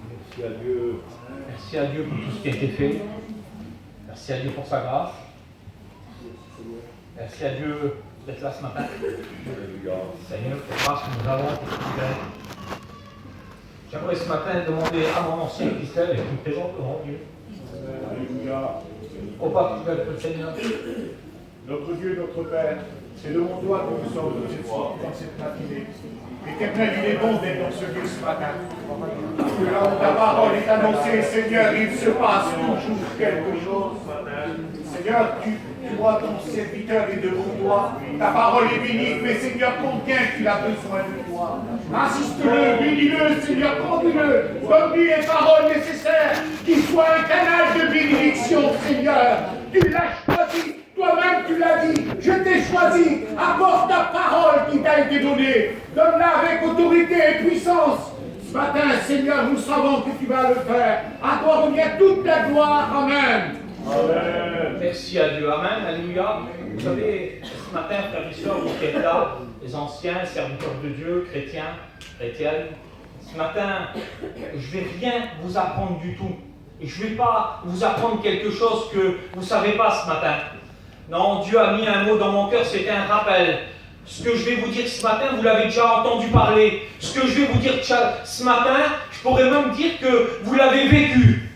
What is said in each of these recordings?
Merci à Dieu. Merci à Dieu pour tout ce qui a été fait. Merci à Dieu pour sa grâce. Merci à Dieu d'être là ce matin. Seigneur, pour grâce que nous avons. J'aimerais ce matin demander à mon ancien Christelle et qu'il me présente devant Dieu. Alléluia. Au particulier le Seigneur. Notre Dieu, notre Père, c'est devant toi que nous sommes dans cette matinée. Et qu'Éternel, il est bon d'être dans ce lieu ce matin. Parce que là où ta parole est annoncée, Seigneur, il se passe toujours quelque chose. Seigneur, tu vois ton serviteur est devant toi. Ta parole est bénie, mais Seigneur, combien tu as besoin de toi. Assiste-le, bénis-le, Seigneur, conduis-le. Donne-lui les paroles nécessaires, qu'il soit un canal de bénédiction, Seigneur. Tu l'as choisi. Toi-même, tu l'as dit, je t'ai choisi, apporte ta parole qui t'a été donnée, donne-la avec autorité et puissance. Ce matin, Seigneur, nous savons que tu vas le faire. À toi revient toute la gloire. Amen. Amen. Merci à Dieu. Amen. Alléluia. Vous savez, ce matin, frères et sœurs, vous qui êtes là, les anciens, serviteurs de Dieu, chrétiens, chrétiennes, ce matin, je ne vais rien vous apprendre du tout. Et je ne vais pas vous apprendre quelque chose que vous ne savez pas ce matin. Non, Dieu a mis un mot dans mon cœur, c'était un rappel. Ce que je vais vous dire ce matin, vous l'avez déjà entendu parler. Ce que je vais vous dire ce matin, je pourrais même dire que vous l'avez vécu.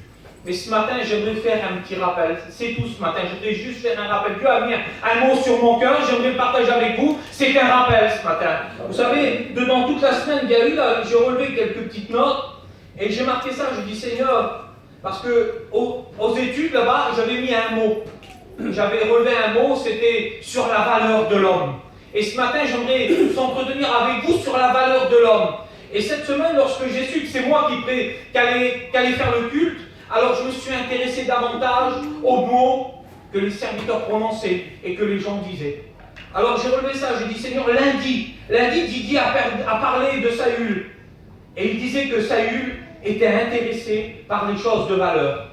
Mais ce matin, j'aimerais faire un petit rappel. C'est tout ce matin, j'aimerais juste faire un rappel. Dieu a mis un mot sur mon cœur, j'aimerais le partager avec vous. C'est un rappel ce matin. Vous savez, dedans toute la semaine, il y a eu là, j'ai relevé quelques petites notes. Et j'ai marqué ça, je dis Seigneur, parce que aux études là-bas, j'avais mis un mot. J'avais relevé un mot, c'était sur la valeur de l'homme. Et ce matin, j'aimerais s'entretenir avec vous sur la valeur de l'homme. Et cette semaine, lorsque j'ai su que c'est moi qui allais faire le culte, alors je me suis intéressé davantage aux mots que les serviteurs prononçaient et que les gens disaient. Alors j'ai relevé ça, j'ai dit Seigneur, lundi Didier a parlé de Saül. Et il disait que Saül était intéressé par les choses de valeur.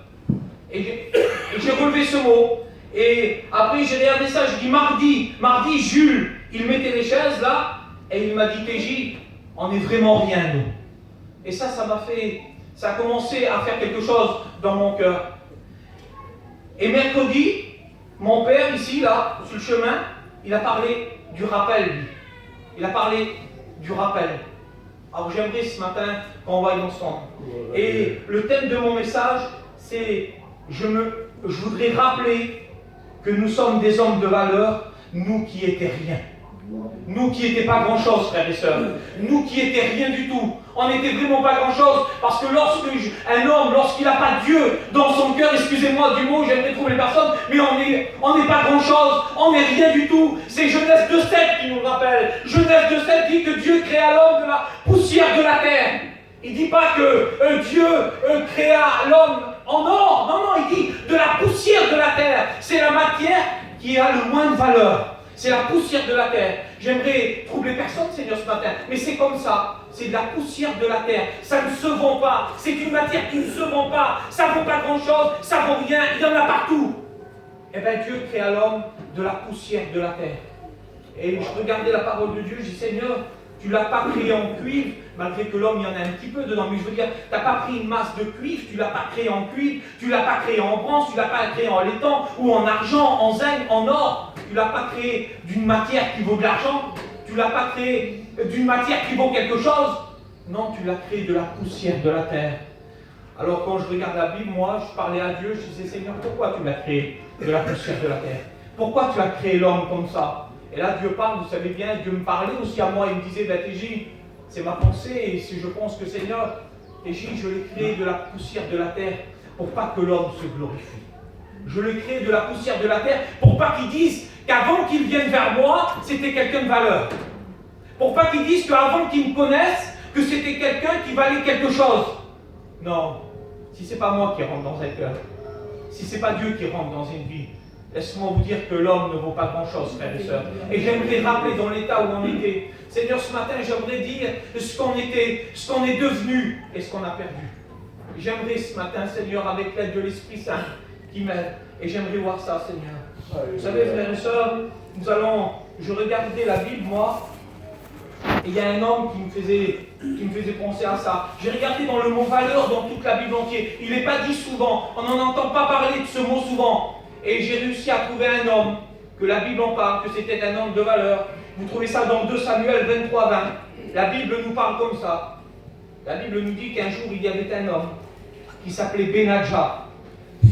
Et j'ai relevé ce mot. Et après, j'ai regardé ça, je dis mardi, Jules, il mettait les chaises là, et il m'a dit, TJ, on n'est vraiment rien, nous. Et ça a commencé à faire quelque chose dans mon cœur. Et mercredi, mon père, ici, là, sur le chemin, il a parlé du rappel, lui. Il a parlé du rappel. Alors j'aimerais ce matin qu'on vaille ensemble. Et le thème de mon message, c'est, je voudrais rappeler que nous sommes des hommes de valeur, nous qui étions rien. Nous qui n'étions pas grand-chose, frères et sœurs. Nous qui n'étions rien du tout. On n'était vraiment pas grand-chose. Parce que un homme, lorsqu'il n'a pas Dieu dans son cœur, excusez-moi du mot, j'aimerais trouver personne, mais on n'est pas grand-chose. On n'est rien du tout. C'est Genèse 2,7 qui nous le rappelle. Genèse 2,7 dit que Dieu créa l'homme de la poussière de la terre. Il ne dit pas que Dieu créa l'homme en or. Non, il dit de la poussière de la terre. C'est la matière qui a le moins de valeur. C'est la poussière de la terre. J'aimerais troubler personne, Seigneur, ce matin. Mais c'est comme ça. C'est de la poussière de la terre. Ça ne se vend pas. C'est une matière qui ne se vend pas. Ça ne vaut pas grand-chose. Ça ne vaut rien. Il y en a partout. Eh bien, Dieu créa l'homme de la poussière de la terre. Et je regardais la parole de Dieu. Je dis, Seigneur, tu ne l'as pas créé en cuivre, malgré que l'homme, il y en a un petit peu dedans. Mais je veux dire, tu n'as pas pris une masse de cuivre, tu ne l'as pas créé en cuivre, tu ne l'as pas créé en bronze, tu ne l'as pas créé en laitan, ou en argent, en zinc, en or. Tu ne l'as pas créé d'une matière qui vaut de l'argent. Tu ne l'as pas créé d'une matière qui vaut quelque chose. Non, tu l'as créé de la poussière de la terre. Alors quand je regarde la Bible, moi, je parlais à Dieu, je disais, Seigneur, pourquoi tu l'as créé de la poussière de la terre? Pourquoi tu as créé l'homme comme ça? Et là, Dieu parle, vous savez bien, Dieu me parlait aussi à moi, il me disait, TJ, c'est ma pensée, et si je pense que Seigneur, TJ, je l'ai créé de la poussière de la terre, pour pas que l'homme se glorifie. Je l'ai créé de la poussière de la terre, pour pas qu'ils disent qu'avant qu'ils viennent vers moi, c'était quelqu'un de valeur. Pour pas qu'ils disent qu'avant qu'ils me connaissent, que c'était quelqu'un qui valait quelque chose. Non, si c'est pas moi qui rentre dans un cœur, si c'est pas Dieu qui rentre dans une vie, laisse-moi vous dire que l'homme ne vaut pas grand-chose, frères et sœurs. Et j'aimerais rappeler dans l'état où on était. Seigneur, ce matin, j'aimerais dire ce qu'on était, ce qu'on est devenu et ce qu'on a perdu. J'aimerais ce matin, Seigneur, avec l'aide de l'Esprit Saint qui m'aide, et j'aimerais voir ça, Seigneur. Vous savez, frères et sœurs, je regardais la Bible, moi, et il y a un homme qui me faisait penser à ça. J'ai regardé dans le mot valeur dans toute la Bible entière. Il n'est pas dit souvent, on n'en entend pas parler de ce mot souvent. Et j'ai réussi à trouver un homme, que la Bible en parle, que c'était un homme de valeur. Vous trouvez ça dans 2 Samuel 23, 20. La Bible nous parle comme ça. La Bible nous dit qu'un jour il y avait un homme qui s'appelait Benadja,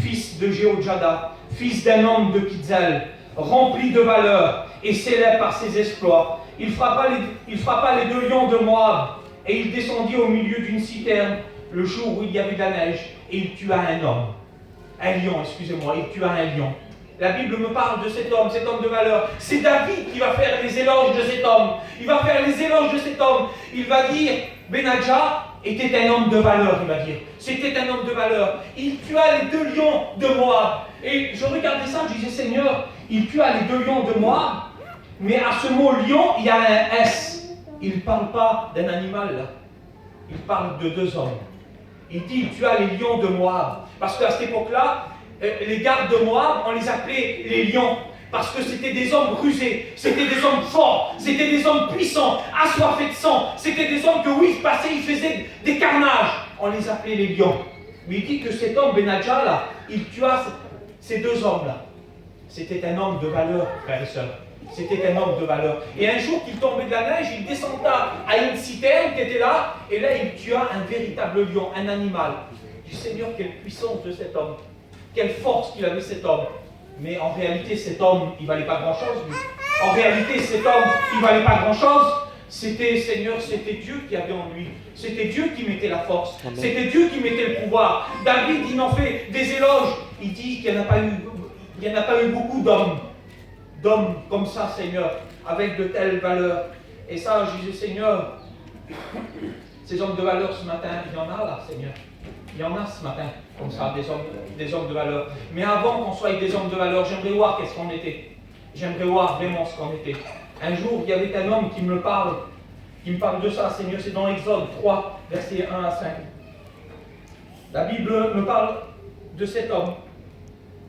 fils de Jéhojada, fils d'un homme de Kitzel, rempli de valeur et célèbre par ses exploits. Il frappa les 2 lions de Moab et il descendit au milieu d'une citerne le jour où il y avait de la neige et il tua un lion, il tua un lion. La Bible me parle de cet homme de valeur. C'est David qui va faire les éloges de cet homme. Il va faire les éloges de cet homme. Il va dire, Benadja était un homme de valeur, il va dire. C'était un homme de valeur. Il tua les 2 lions de Moab. Et je regardais ça, je disais, Seigneur, il tua les 2 lions de Moab, mais à ce mot lion, il y a un S. Il ne parle pas d'un animal, là. Il parle de 2 hommes. Il dit, il tua les lions de Moab. Parce qu'à cette époque-là, les gardes de Moab, on les appelait les lions. Parce que c'était des hommes rusés, c'était des hommes forts, c'était des hommes puissants, assoiffés de sang. C'était des hommes que, oui, ils passaient, ils faisaient des carnages. On les appelait les lions. Mais il dit que cet homme, Benadja, là, il tua ces 2 hommes-là. C'était un homme de valeur, frères et sœurs. C'était un homme de valeur. Et un jour qu'il tombait de la neige, il descenda à une citerne qui était là, et là, il tua un véritable lion, un animal. Du Seigneur, quelle puissance de cet homme. Quelle force qu'il avait cet homme. Mais en réalité, cet homme, il ne valait pas grand-chose, lui. En réalité, cet homme, il ne valait pas grand-chose. C'était, Seigneur, c'était Dieu qui avait en lui. C'était Dieu qui mettait la force. Amen. C'était Dieu qui mettait le pouvoir. David, il en fait des éloges. Il dit qu'il n'y en a pas eu beaucoup d'hommes comme ça, Seigneur, avec de telles valeurs. Et ça, je disais, Seigneur, ces hommes de valeur ce matin, il y en a là, Seigneur. Il y en a ce matin, comme ça, des hommes de valeur. Mais avant qu'on soit des hommes de valeur, j'aimerais voir qu'est-ce qu'on était. J'aimerais voir vraiment ce qu'on était. Un jour, il y avait un homme qui me parle de ça, Seigneur, c'est dans Exode 3, versets 1 à 5. La Bible me parle de cet homme.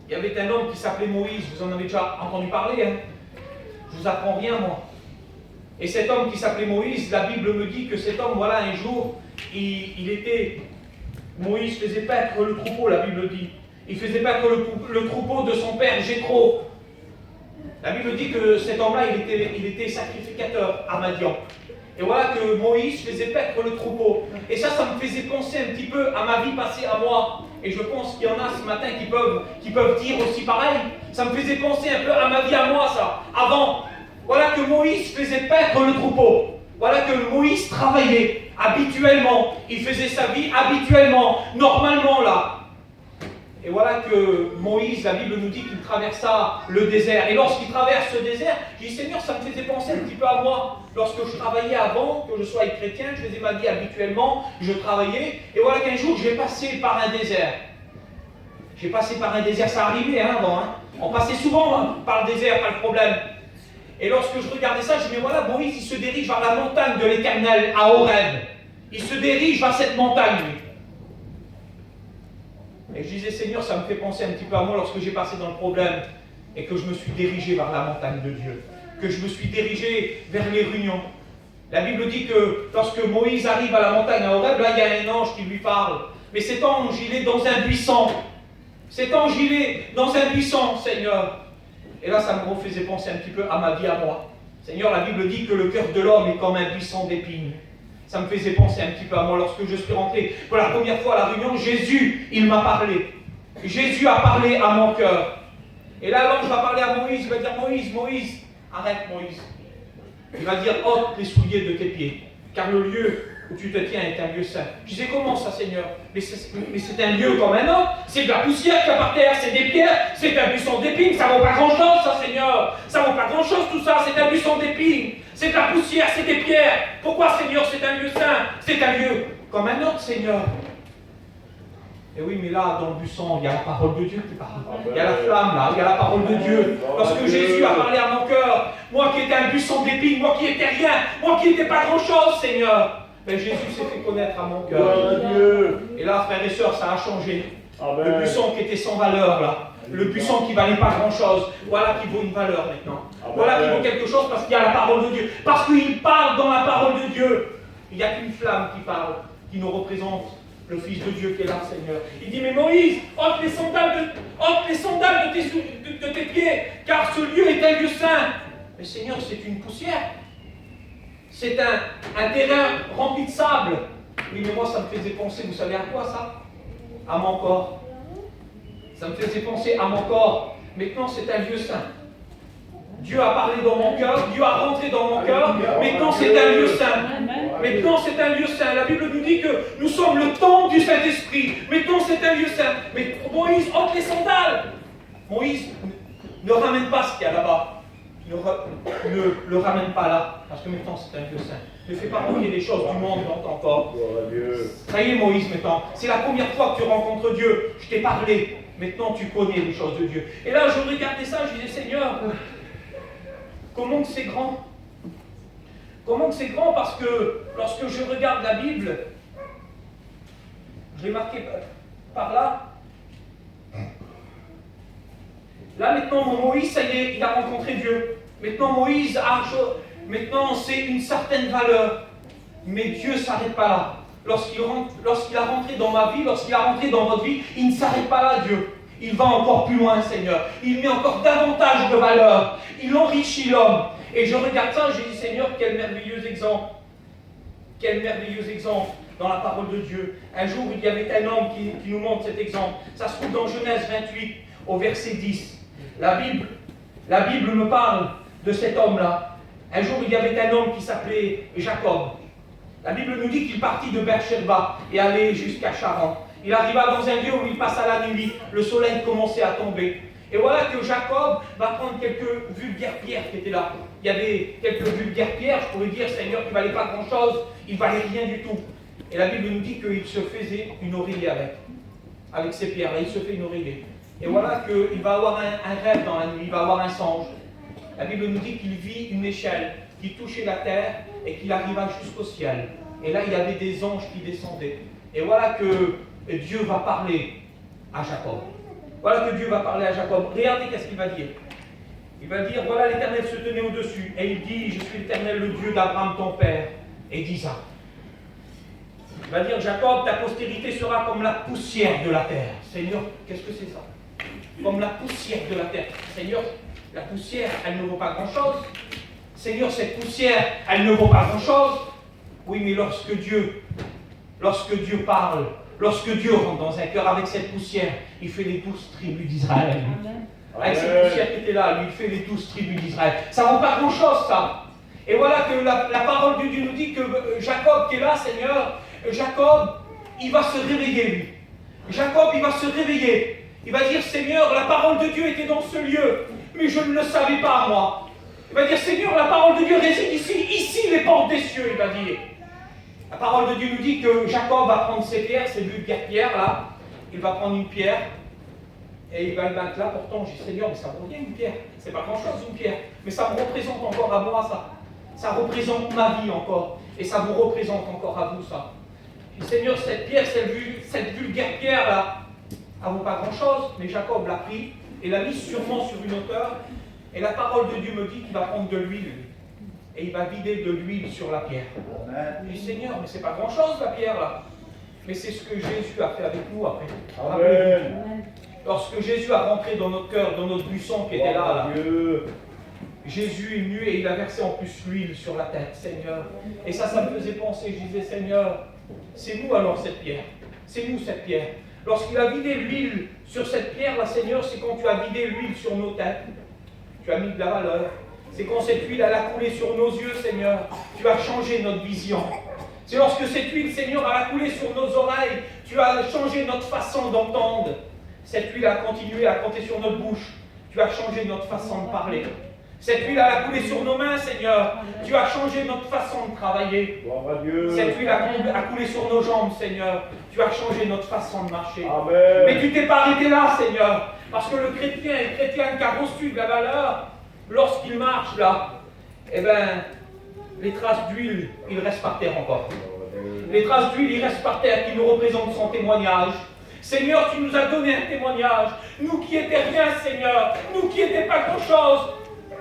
Il y avait un homme qui s'appelait Moïse, vous en avez déjà entendu parler, hein? Je vous apprends rien, moi. Et cet homme qui s'appelait Moïse, la Bible me dit que cet homme, voilà, un jour, Moïse faisait paître le troupeau, la Bible dit. Il faisait paître le troupeau de son père Jéthro. La Bible dit que cet homme-là, il était sacrificateur à Madian. Et voilà que Moïse faisait paître le troupeau. Et ça me faisait penser un petit peu à ma vie passée à moi. Et je pense qu'il y en a ce matin qui peuvent dire aussi pareil. Ça me faisait penser un peu à ma vie à moi, ça. Avant, voilà que Moïse faisait paître le troupeau. Voilà que Moïse travaillait habituellement. Il faisait sa vie habituellement, normalement là. Et voilà que Moïse, la Bible nous dit qu'il traversa le désert. Et lorsqu'il traverse ce désert, je dis, Seigneur, ça me faisait penser un petit peu à moi. Lorsque je travaillais avant, que je sois chrétien, je faisais ma vie habituellement, je travaillais. Et voilà qu'un jour, j'ai passé par un désert. J'ai passé par un désert, ça arrivait avant. Hein. On passait souvent par le désert, pas le problème. Et lorsque je regardais ça, je dis, mais voilà, Moïse, il se dirige vers la montagne de l'Éternel, à Horeb. Il se dirige vers cette montagne, lui. Et je disais, Seigneur, ça me fait penser un petit peu à moi lorsque j'ai passé dans le problème et que je me suis dirigé vers la montagne de Dieu, que je me suis dirigé vers les réunions. La Bible dit que lorsque Moïse arrive à la montagne à Horeb, là, il y a un ange qui lui parle. Mais cet ange, il est dans un buisson. Cet ange, il est dans un buisson, Seigneur. Et là, ça me faisait penser un petit peu à ma vie à moi. Seigneur, la Bible dit que le cœur de l'homme est comme un buisson d'épines. Ça me faisait penser un petit peu à moi lorsque je suis rentré pour la première fois à la réunion. Jésus, il m'a parlé. Jésus a parlé à mon cœur. Et là, l'ange va parler à Moïse. Il va dire, Moïse, arrête Moïse. Il va dire, ôte les souliers de tes pieds. Car le lieu où tu te tiens est un lieu saint. Je disais, comment ça, Seigneur? Mais c'est un lieu comme un autre. C'est de la poussière qu'il y a par terre, c'est des pierres, c'est un buisson d'épines. Ça vaut pas grand-chose, ça, Seigneur. Ça vaut pas grand-chose, tout ça. C'est un buisson d'épines. C'est de la poussière, c'est des pierres. Pourquoi, Seigneur, c'est un lieu saint? C'est un lieu comme un autre, Seigneur. Et oui, mais là, dans le buisson, il y a la parole de Dieu qui parle. Il y a la flamme, là, il y a la parole de Dieu. Lorsque Jésus a parlé à mon cœur, moi qui étais un buisson d'épines, moi qui étais rien, moi qui n'étais pas grand-chose, Seigneur, ben Jésus s'est fait connaître à mon cœur. Et là, frères et sœurs, ça a changé. Le buisson qui était sans valeur, là, le buisson qui ne valait pas grand-chose, voilà qui vaut une valeur maintenant. Voilà qui vaut quelque chose parce qu'il y a la parole de Dieu. Parce qu'il parle dans la parole de Dieu. Il n'y a qu'une flamme qui parle, qui nous représente le Fils de Dieu qui est là, Seigneur. Il dit, mais Moïse, ôte les sandales de tes pieds, car ce lieu est un lieu saint. Mais Seigneur, c'est une poussière. C'est un terrain rempli de sable. Oui, mais moi, ça me faisait penser, vous savez à quoi ça? À mon corps. Ça me faisait penser à mon corps. Maintenant, c'est un lieu saint. Dieu a parlé dans mon cœur, Dieu a rentré dans mon cœur. Maintenant, c'est un lieu saint. Maintenant, c'est un lieu saint. La Bible nous dit que nous sommes le temple du Saint-Esprit. Maintenant, c'est un lieu saint. Mais Moïse, ôte les sandales. Moïse, ne ramène pas ce qu'il y a là-bas. Ne le ramène pas là. Parce que maintenant, c'est un lieu saint. Ne fais pas remarquer les choses du monde dans ton corps. Ça y est, Moïse, maintenant. C'est la première fois que tu rencontres Dieu. Je t'ai parlé. Maintenant, tu connais les choses de Dieu. Et là, je regardais ça, je disais, Seigneur, comment que c'est grand? Comment que c'est grand? Parce que lorsque je regarde la Bible, je l'ai marqué par là. Là, maintenant, mon Moïse, ça y est, il a rencontré Dieu. Maintenant, Moïse maintenant, c'est une certaine valeur. Mais Dieu ne s'arrête pas là. Lorsqu'il a rentré dans ma vie, lorsqu'il a rentré dans votre vie, il ne s'arrête pas là, Dieu. Il va encore plus loin, Seigneur. Il met encore davantage de valeur. Il enrichit l'homme. Et je regarde ça, je dis, Seigneur, quel merveilleux exemple. Quel merveilleux exemple dans la parole de Dieu. Un jour, il y avait un homme qui nous montre cet exemple. Ça se trouve dans Genèse 28, au verset 10. La Bible me parle de cet homme-là. Un jour, il y avait un homme qui s'appelait Jacob. La Bible nous dit qu'il partit de Beersheba et allait jusqu'à Charan. Il arriva dans un lieu où il passa la nuit. Le soleil commençait à tomber. Et voilà que Jacob va prendre quelques vulgaires pierres qui étaient là. Il y avait quelques vulgaires pierres, je pourrais dire, Seigneur, qui ne valaient pas grand-chose, ils ne valaient rien du tout. Et la Bible nous dit qu'il se faisait une oreiller avec ces pierres-là, il se fait une oreiller. Et voilà qu'il va avoir un rêve dans la nuit, il va avoir un songe. La Bible nous dit qu'il vit une échelle qui touchait la terre et qu'il arriva jusqu'au ciel. Et là, il y avait des anges qui descendaient. Et voilà que Dieu va parler à Jacob. Voilà que Dieu va parler à Jacob. Regardez qu'est-ce qu'il va dire. Il va dire, voilà l'Éternel se tenait au-dessus. Et il dit, je suis l'Éternel, le Dieu d'Abraham, ton père, et d'Isaac. Il va dire, Jacob, ta postérité sera comme la poussière de la terre. Seigneur, qu'est-ce que c'est ça? Comme la poussière de la terre. Seigneur, la poussière, elle ne vaut pas grand-chose. Seigneur, cette poussière, elle ne vaut pas grand-chose. Oui, mais lorsque Dieu parle, lorsque Dieu rentre dans un cœur avec cette poussière, il fait les 12 tribus d'Israël. Avec cette poussière qui était là, lui, il fait les 12 tribus d'Israël. Ça ne vaut pas grand-chose, ça. Et voilà que la parole de Dieu nous dit que Jacob qui est là, Seigneur, Jacob, il va se réveiller, lui. Jacob, il va se réveiller. Il va dire, Seigneur, la parole de Dieu était dans ce lieu, mais je ne le savais pas, moi. Il va dire, Seigneur, la parole de Dieu réside ici les portes des cieux, il va dire. La parole de Dieu nous dit que Jacob va prendre ses pierres, ces vulgaires pierres là, il va prendre une pierre, et il va le mettre là, pourtant, je dis, Seigneur, mais ça vaut rien une pierre, c'est pas grand-chose une pierre, mais ça me représente encore à moi ça. Ça représente ma vie encore, et ça vous représente encore à vous ça. Je dis, Seigneur, cette pierre, cette vulgaire pierre là, elle ne vaut pas grand-chose, mais Jacob l'a pris, et l'a mis sûrement sur une hauteur, et la parole de Dieu me dit qu'il va prendre de l'huile, et il va vider de l'huile sur la pierre. Je dis, Seigneur, mais c'est pas grand-chose la pierre là. Mais c'est ce que Jésus a fait avec nous après. Amen. Lorsque Jésus a rentré dans notre cœur, dans notre buisson qui était là, Jésus est venu et il a versé en plus l'huile sur la tête, Seigneur. Et ça me faisait penser, je disais, Seigneur, c'est nous alors cette pierre. C'est nous cette pierre. Lorsqu'il a vidé l'huile sur cette pierre là, Seigneur, c'est quand tu as vidé l'huile sur nos têtes. Tu as mis de la valeur. C'est quand cette huile elle a coulé sur nos yeux, Seigneur, tu as changé notre vision. C'est lorsque cette huile, Seigneur, elle a coulé sur nos oreilles, tu as changé notre façon d'entendre. Cette huile a continué à compter sur notre bouche, tu as changé notre façon de parler. Cette huile elle a coulé sur nos mains, Seigneur, tu as changé notre façon de travailler. Cette huile a coulé sur nos jambes, Seigneur, tu as changé notre façon de marcher. Amen. Mais tu t'es pas arrêté là, Seigneur, parce que le chrétien qui a reçu de la valeur, lorsqu'il marche là, eh bien, les traces d'huile, il reste par terre encore. Les traces d'huile, il reste par terre qui nous représentent son témoignage. Seigneur, tu nous as donné un témoignage. Nous qui étions rien, Seigneur, nous qui n'étions pas grand-chose,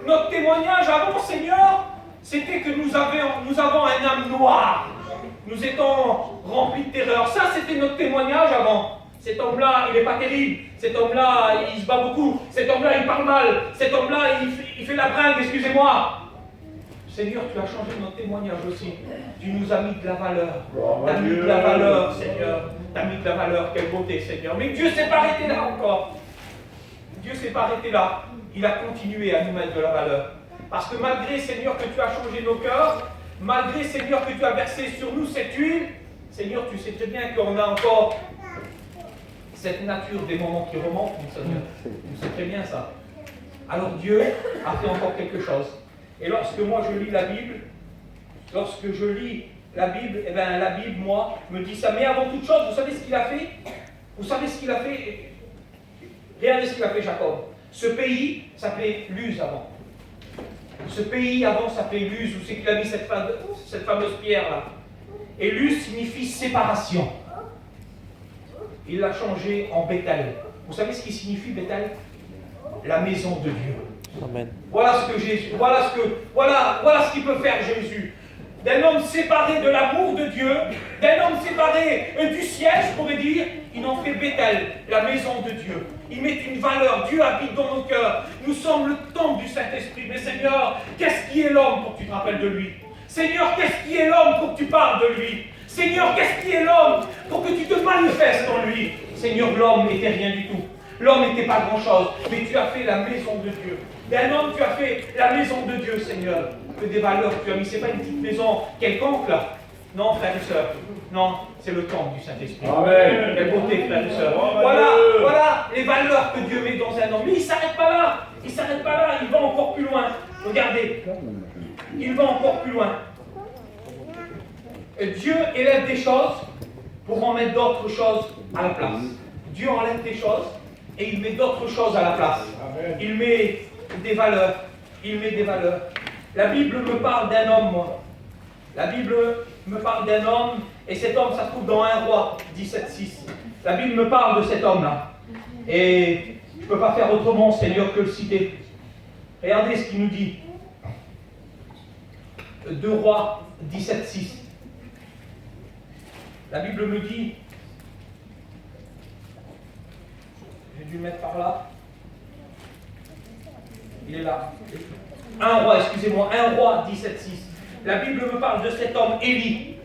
Notre témoignage avant, Seigneur, c'était que nous avons un âme noire. Nous étions remplis de terreur. Ça, c'était notre témoignage avant. Cet homme-là, il n'est pas terrible. Cet homme-là, il se bat beaucoup. Cet homme-là, il parle mal. Cet homme-là, il fait la bringue, excusez-moi. Seigneur, tu as changé notre témoignage aussi. Tu nous as mis de la valeur. Tu as mis de la valeur, Seigneur. Tu as mis de la valeur. Quelle beauté, Seigneur. Mais Dieu ne s'est pas arrêté là encore. Dieu ne s'est pas arrêté là. Il a continué à nous mettre de la valeur. Parce que malgré, Seigneur, que tu as changé nos cœurs, malgré, Seigneur, que tu as versé sur nous cette huile, Seigneur, tu sais très bien qu'on a encore cette nature des moments qui remontent, Seigneur. Tu sais très bien ça. Alors Dieu a fait encore quelque chose. Et lorsque moi je lis la Bible, eh bien la Bible, moi, me dit ça. Mais avant toute chose, vous savez ce qu'il a fait? Vous savez ce qu'il a fait? Regardez ce qu'il a fait, Jacob. Ce pays s'appelait Luz avant. Ce pays avant s'appelait Luz, où c'est qu'il a mis cette fameuse pierre-là. Et Luz signifie séparation. Il l'a changé en Bethel. Vous savez ce qui signifie Bethel? La maison de Dieu. Amen. Voilà ce qu'il peut faire Jésus. D'un homme séparé de l'amour de Dieu, d'un homme séparé du ciel, je pourrais dire, il en fait Bethel, la maison de Dieu. Il met une valeur, Dieu habite dans nos cœurs. Nous sommes le temple du Saint-Esprit. Mais Seigneur, qu'est-ce qui est l'homme pour que tu te rappelles de lui? Seigneur, qu'est-ce qui est l'homme pour que tu parles de lui? Seigneur, qu'est-ce qui est l'homme pour que tu te manifestes en lui? Seigneur, l'homme n'était rien du tout. L'homme n'était pas grand-chose, mais tu as fait la maison de Dieu. D'un homme, tu as fait la maison de Dieu, Seigneur. Que des valeurs tu as mis. Ce n'est pas une petite maison quelconque, là. Non, frères et sœurs. Non, c'est le temple du Saint-Esprit. Amen. Quelle beauté, frères et sœurs. Amen. Voilà les valeurs que Dieu met dans un homme. Mais il ne s'arrête pas là. Il ne s'arrête pas là. Il va encore plus loin. Regardez. Il va encore plus loin. Dieu élève des choses pour en mettre d'autres choses à la place. Dieu enlève des choses et il met d'autres choses à la place. Amen. Il met des valeurs. Il met des valeurs. La Bible me parle d'un homme, moi. La Bible me parle d'un homme, et cet homme, ça se trouve dans 1 Roi 17,6. La Bible me parle de cet homme-là. Et je ne peux pas faire autrement, Seigneur, que le citer. Regardez ce qu'il nous dit. 2 Rois 17,6. La Bible me dit, j'ai dû le mettre par là. Il est là. 1 Roi 17,6. La Bible me parle de cet homme, Élie.